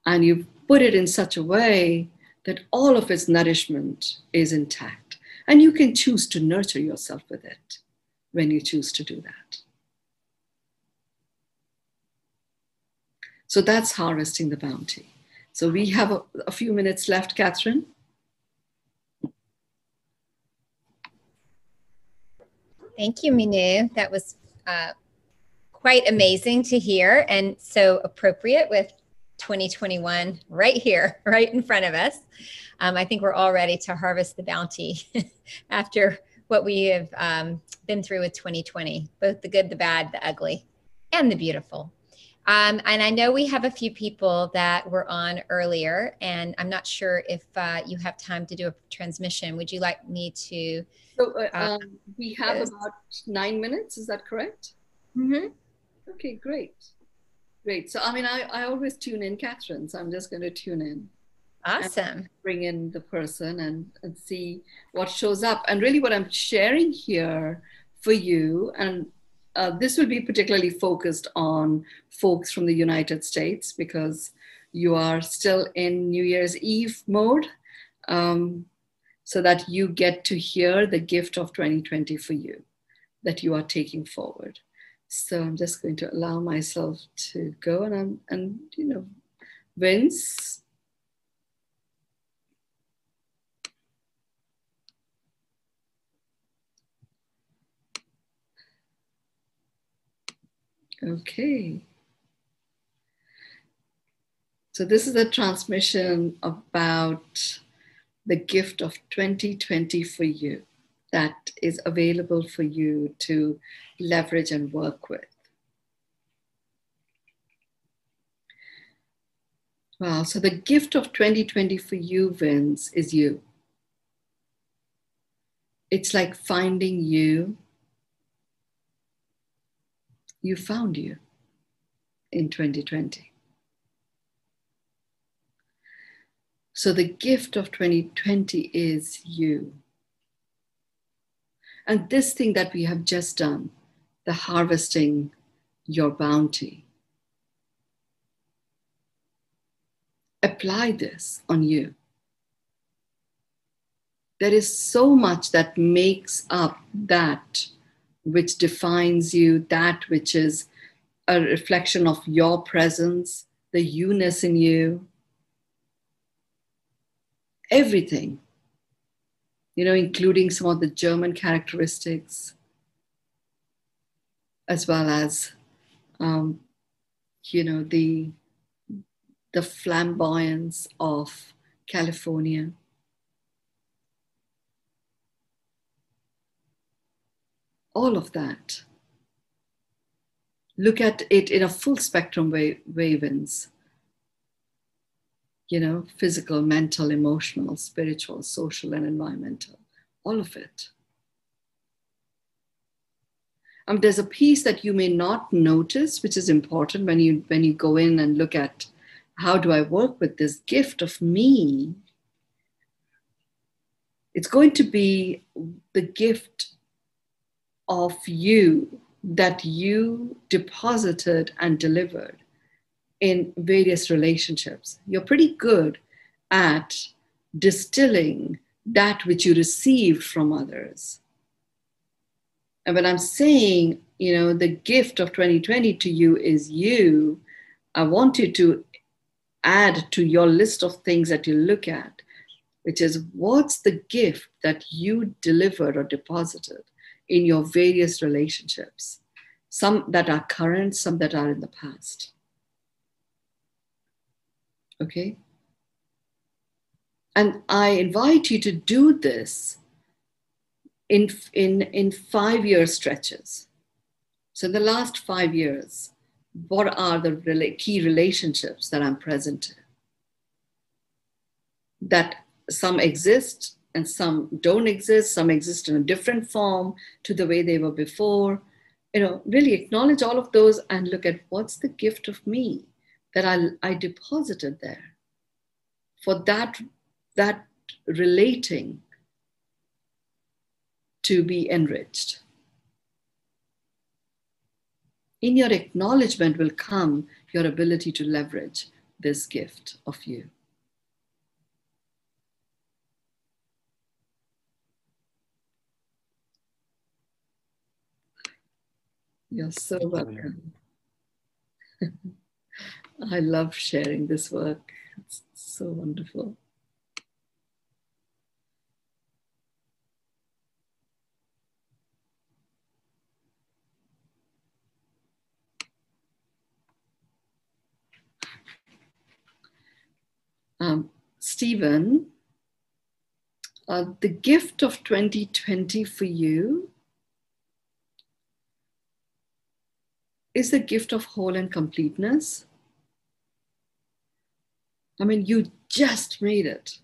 And you put it in such a way that all of its nourishment is intact. And you can choose to nurture yourself with it when you choose to do that. So that's harvesting the bounty. So we have a few minutes left, Catherine. Thank you, Mynoo. That was quite amazing to hear and so appropriate with 2021 right here, right in front of us. I think we're all ready to harvest the bounty after what we have been through with 2020, both the good, the bad, the ugly, and the beautiful. And I know we have a few people that were on earlier, and I'm not sure if you have time to do a transmission. Would you like me to? So we have about 9 minutes, is that correct? Mm-hmm. Okay, great. Great. So, I mean, I always tune in, Catherine, so I'm just going to tune in. Awesome. Bring in the person and see what shows up. And really what I'm sharing here for you, and this will be particularly focused on folks from the United States because you are still in New Year's Eve mode, so that you get to hear the gift of 2020 for you that you are taking forward. So I'm just going to allow myself to go and Vince. Okay. So this is a transmission about the gift of 2020 for you that is available for you to leverage and work with. Wow, so the gift of 2020 for you, Vince, is you. It's like finding you. You found you in 2020. So the gift of 2020 is you. And this thing that we have just done, the harvesting your bounty, apply this on you. There is so much that makes up that which defines you, that which is a reflection of your presence, the you-ness in you, everything, including some of the German characteristics, as well as, the flamboyance of California. All of that. Look at it in a full spectrum way, Vince. Physical, mental, emotional, spiritual, social, and environmental. All of it. There's a piece that you may not notice, which is important when you go in and look at how do I work with this gift of me. It's going to be the gift of you that you deposited and delivered in various relationships. You're pretty good at distilling that which you received from others. And when I'm saying, the gift of 2020 to you is you, I want you to add to your list of things that you look at, which is what's the gift that you delivered or deposited in your various relationships? Some that are current, some that are in the past. Okay? And I invite you to do this in 5-year stretches. So in the last 5 years, what are the key relationships that I'm present in? That some exist and some don't exist. Some exist in a different form to the way they were before. really acknowledge all of those and look at what's the gift of me that I deposited there for that relating to be enriched. In your acknowledgement will come your ability to leverage this gift of you. You're so welcome. I love sharing this work. It's so wonderful. Stephen, the gift of 2020 for you is the gift of whole and completeness. I mean, you just made it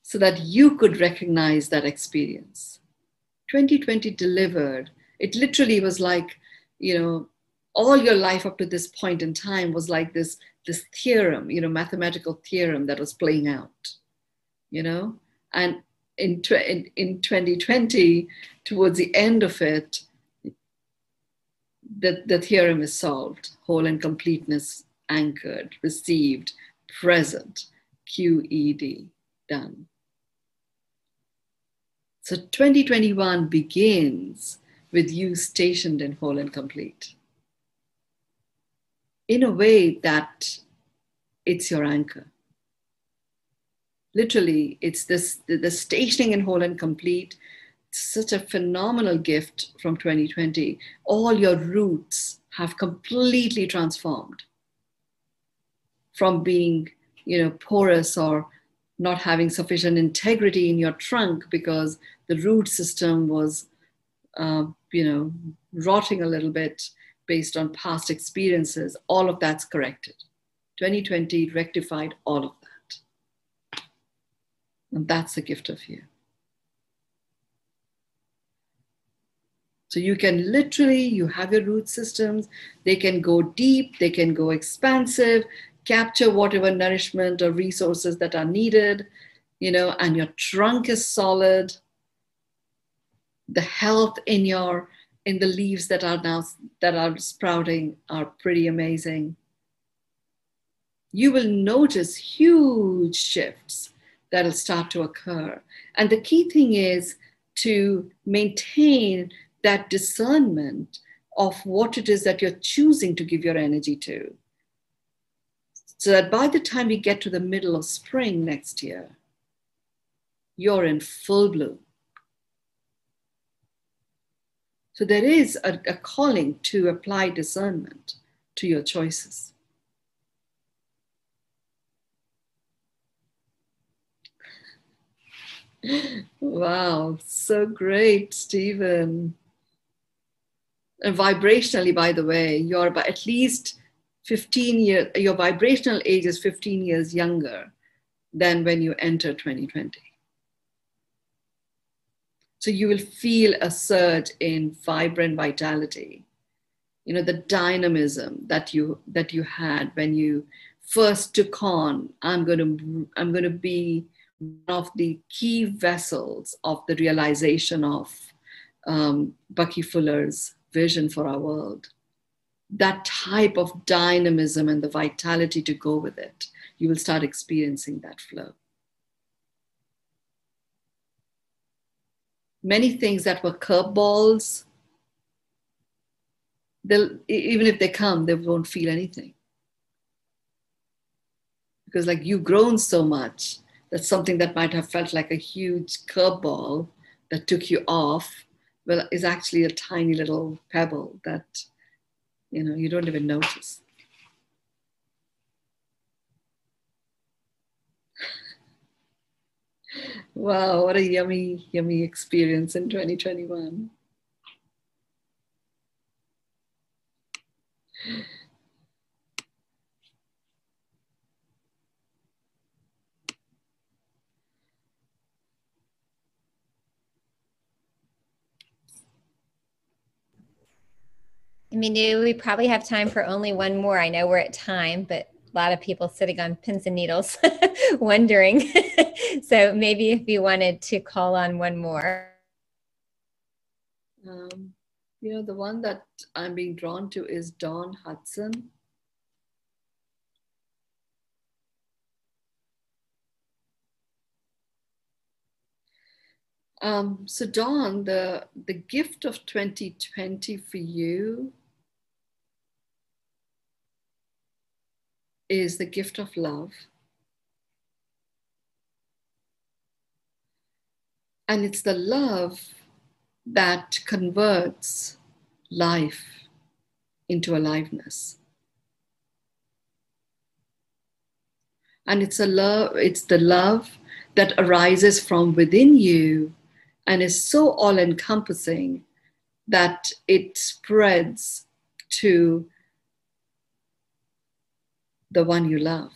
so that you could recognize that experience. 2020 delivered. It literally was like, all your life up to this point in time was like this theorem, mathematical theorem that was playing out, and in 2020, towards the end of it, the theorem is solved, whole and completeness anchored, received, present, QED, done. So 2021 begins with you stationed in whole and complete, in a way that it's your anchor. Literally, it's the stationing in whole and complete, such a phenomenal gift from 2020. All your roots have completely transformed from being, porous or not having sufficient integrity in your trunk because the root system was, rotting a little bit based on past experiences. All of that's corrected. 2020 rectified all of that. And that's the gift of you. So you can literally, you have your root systems, they can go deep, they can go expansive, capture whatever nourishment or resources that are needed, and your trunk is solid. The health in the leaves that are sprouting are pretty amazing. You will notice huge shifts that'll start to occur. And the key thing is to maintain that discernment of what it is that you're choosing to give your energy to. So that by the time we get to the middle of spring next year, you're in full bloom. So there is a calling to apply discernment to your choices. Wow, so great, Stephen. And vibrationally, by the way, you're about at least 15 years, your vibrational age is 15 years younger than when you enter 2020. So you will feel a surge in vibrant vitality, the dynamism that you had when you first took on, I'm going to be one of the key vessels of the realization of Bucky Fuller's vision for our world. That type of dynamism and the vitality to go with it, you will start experiencing that flow. Many things that were curveballs, even if they come, they won't feel anything. Because like you've grown so much that something that might have felt like a huge curveball that took you off, well, is actually a tiny little pebble that, you don't even notice. Wow, what a yummy, yummy experience in 2021. Mynoo, we probably have time for only one more. I know we're at time, but a lot of people sitting on pins and needles wondering. So maybe if you wanted to call on one more. You know, the one that I'm being drawn to is Dawn Hudson. So Dawn, the gift of 2020 for you is the gift of love. And it's the love that converts life into aliveness. And it's the love that arises from within you and is so all-encompassing that it spreads to the one you love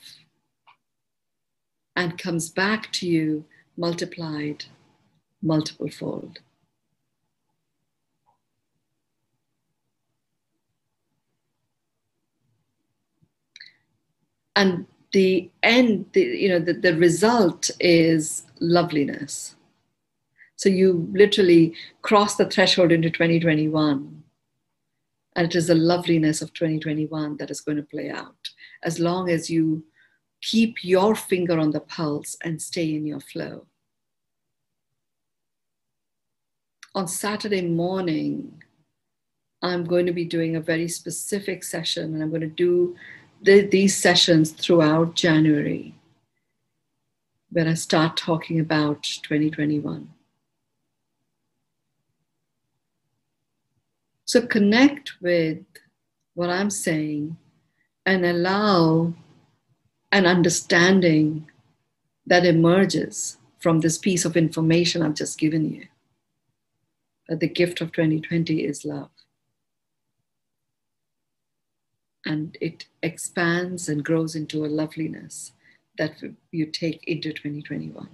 and comes back to you multiplied, multiple fold. And the result is loveliness. So you literally cross the threshold into 2021. And it is the loveliness of 2021 that is going to play out as long as you keep your finger on the pulse and stay in your flow. On Saturday morning, I'm going to be doing a very specific session, and I'm going to do these sessions throughout January, when I start talking about 2021. So connect with what I'm saying and allow an understanding that emerges from this piece of information I've just given you. That the gift of 2020 is love. And it expands and grows into a loveliness that you take into 2021.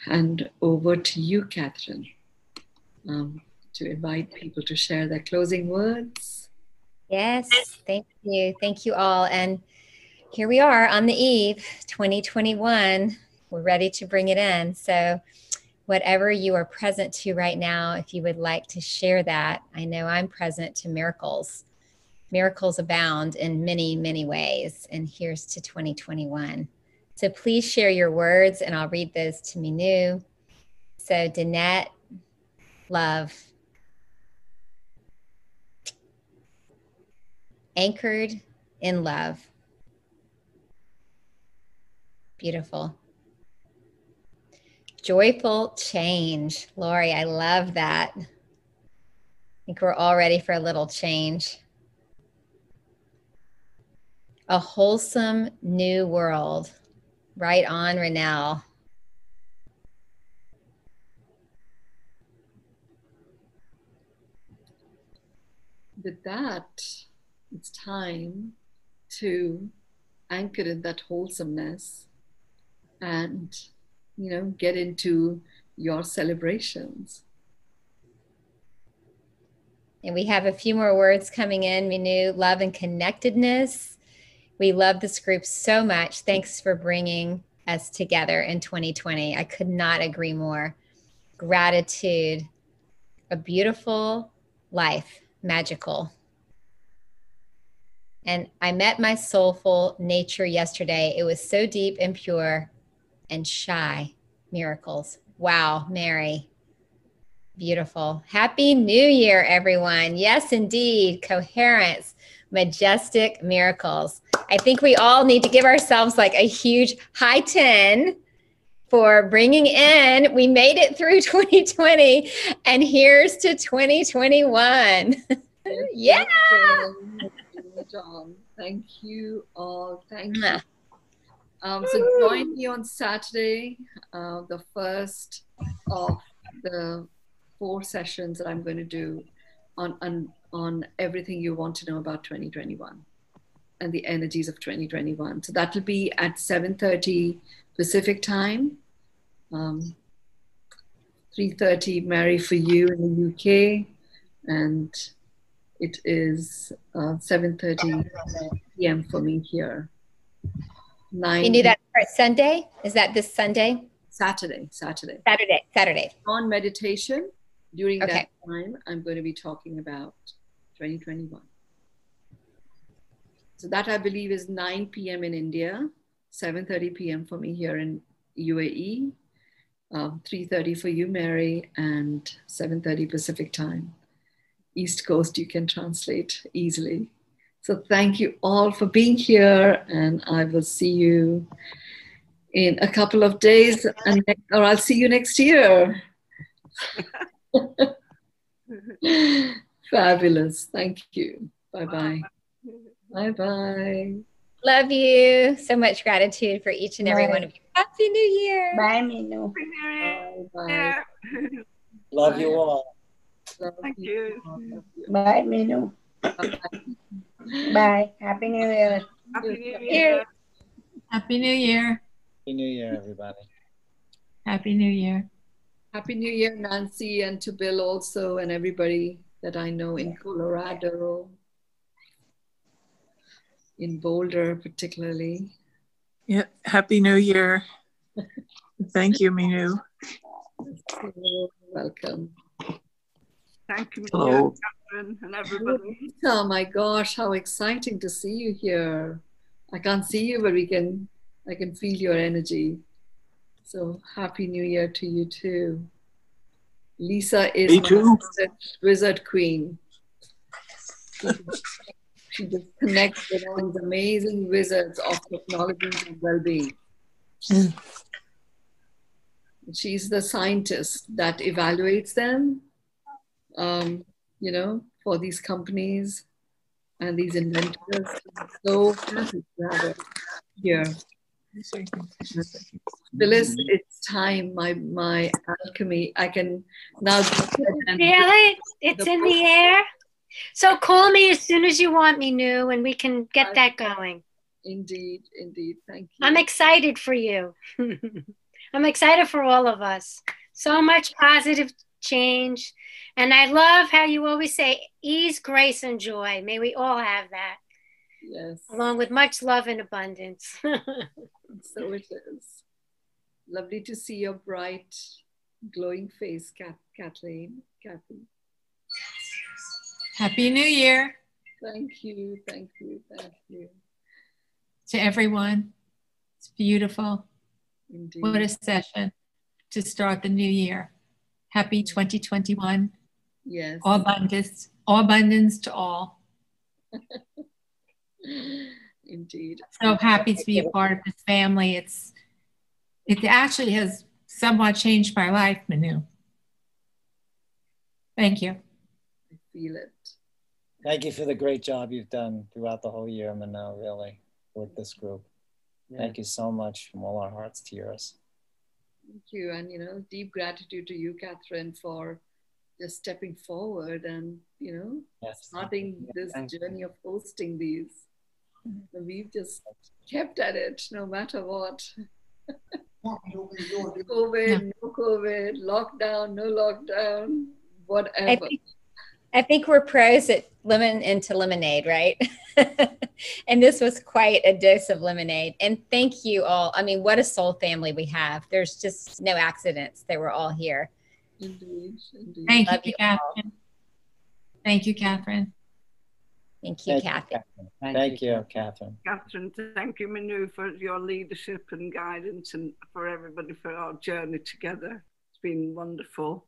And over to you, Catherine, to invite people to share their closing words. Yes, thank you. Thank you all. And here we are on the eve, 2021. We're ready to bring it in. So whatever you are present to right now, if you would like to share that, I know I'm present to miracles. Miracles abound in many, many ways. And here's to 2021. So please share your words and I'll read those to Mynoo. So Danette, love. Anchored in love. Beautiful. Joyful change. Lori, I love that. I think we're all ready for a little change. A wholesome new world. Right on, Renelle. With that, it's time to anchor in that wholesomeness and, you know, get into your celebrations. And we have a few more words coming in. Mynoo, love and connectedness. We love this group so much. Thanks for bringing us together in 2020. I could not agree more. Gratitude, a beautiful life, magical. And I met my soulful nature yesterday. It was so deep and pure and shy. Miracles. Wow, Mary. Beautiful. Happy New Year, everyone. Yes, indeed. Coherence, majestic miracles. I think we all need to give ourselves like a huge high 10 for bringing in. We made it through 2020 and here's to 2021. Yeah. John, thank you all. Thank you. So join me on Saturday, the first of the 4 sessions that I'm going to do on everything you want to know about 2021 and the energies of 2021. So that will be at 7:30 Pacific time, 3:30 Mary for you in the UK, and it is 7:30 p.m. for me here. You knew that for Sunday? Is that this Sunday? Saturday. Saturday. On meditation, during Okay. that time, I'm going to be talking about 2021. So that I believe is 9 p.m. in India, 7:30 p.m. for me here in UAE, 3:30 for you, Mary, and 7:30 Pacific time. East Coast, you can translate easily. So thank you all for being here, and I will see you in a couple of days, or I'll see you next year. Fabulous. Thank you. Bye-bye. Bye-bye. Love you. So much gratitude for each and every one of you. Happy New Year. Bye, Mynoo. Bye-bye. Love you all. Thank you. Bye, Mynoo. Bye. Happy New Year. Happy New Year. Happy New Year. Happy New Year, everybody. Happy New Year. Happy New Year, Nancy, and to Bill also, and everybody that I know in Colorado, in Boulder particularly. Yeah, Happy New Year. Thank you, Mynoo. So welcome. Thank you, Hello. Catherine, and everybody. Oh my gosh, how exciting to see you here. I can't see you, but I can feel your energy. So Happy New Year to you too. Lisa is Me too. wizard queen. She just connects with all these amazing wizards of technology and well-being. She's the scientist that evaluates them, for these companies and these inventors. So happy to have her here. Phyllis, it's time. My alchemy. I can now. Feel it? It's in the air. So call me as soon as you want me, Mynoo, and we can get that going. Indeed. Thank you. I'm excited for you. I'm excited for all of us. So much positive change. And I love how you always say ease, grace, and joy. May we all have that. Yes. Along with much love and abundance. So it is. Lovely to see your bright, glowing face, Kathy. Happy New Year Thank you. to everyone. It's beautiful. Indeed. What a session to start the new year. Happy 2021. Yes. All abundance to all. Indeed. So happy to be a part of this family. It actually has somewhat changed my life, Mynoo. Thank you. I feel it. Thank you for the great job you've done throughout the whole year, Mynoo, really, with this group. Yeah. Thank you so much from all our hearts to yours. Thank you. And, deep gratitude to you, Catherine, for just stepping forward and, starting this journey of hosting these. And we've just kept at it no matter what. COVID, no COVID, lockdown, no lockdown, whatever. I think we're pros at lemon into lemonade, right? And this was quite a dose of lemonade. And thank you all. I mean, what a soul family we have. There's just no accidents. They were all here. Indeed. Thank you, Catherine. Thank you, Catherine. Thank you, Kathy. Thank you, Catherine. Catherine, thank you, Mynoo, for your leadership and guidance, and for everybody for our journey together. It's been wonderful.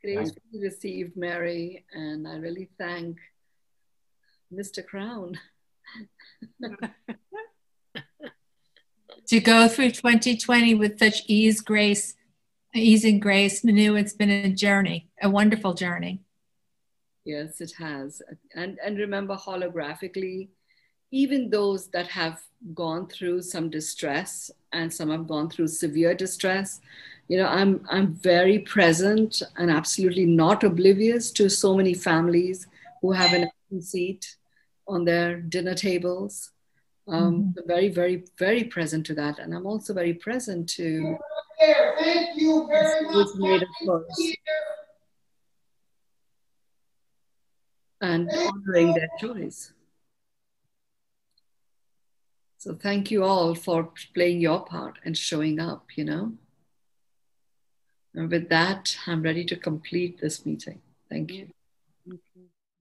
Gracefully received, Mary, and I really thank Mr. Crown. To go through 2020 with such ease and grace, Mynoo, it's been a journey, a wonderful journey. Yes, it has. And remember, holographically, even those that have gone through some distress, and some have gone through severe distress, I'm very present and absolutely not oblivious to so many families who have an empty seat on their dinner tables. Very, very, very present to that. And I'm also very present to Thank you very much. and honoring their choice. So thank you all for playing your part and showing up, you know. And with that, I'm ready to complete this meeting. Thank you. Okay.